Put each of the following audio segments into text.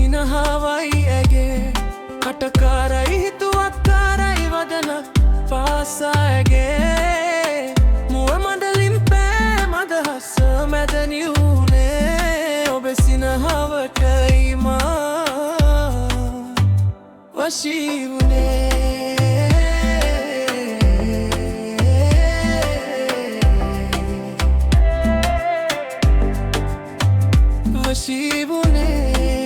සිනහවයි ඇගේ කටකාරයි හිතුවක්කාරයි වදනක් පාසාඇගේ මුව මඩලින් පෑ මදහස මැදනිවුනේ ඔබ සිනහවටයි මා වශී වුනේ වශී වුනේ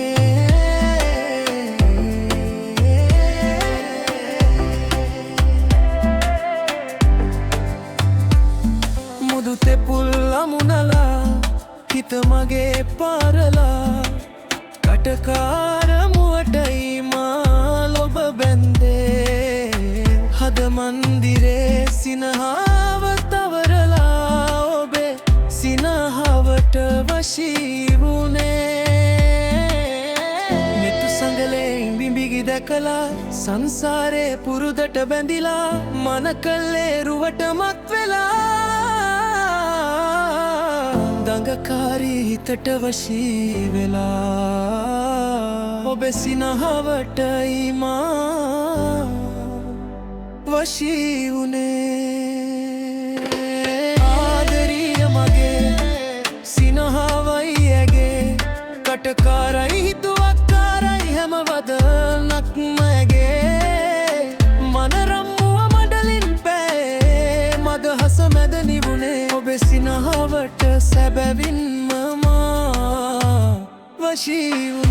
හිත මගේ පාරලා කටකාරමුවටයි මා ලොබ බැන්දේ හද මන්දිරේ සිනහාව තවරලා ඔබේ සිනහවට වශී වුනේ මෙතු සඟලෙන් බිඹිගි දැකලා සංසාරේ පුරුදට බැඳිලා මන කල්ලේ රුවටමක් වෙලා දඟකාරී හිතට වශී වෙලා ඔබ සිනහවටයි මා වශී වුනේ ආදරිය මගේ සිනහවයි ඇගේ කටකාරයි හිතුවක්කාරයි හැම වදනක්ම ඇගේ මනරම්මුව මඩලින් පෑ මදහස මැද නිවුනේ ඔබ සිනහවට සැබවින්ම මා වශී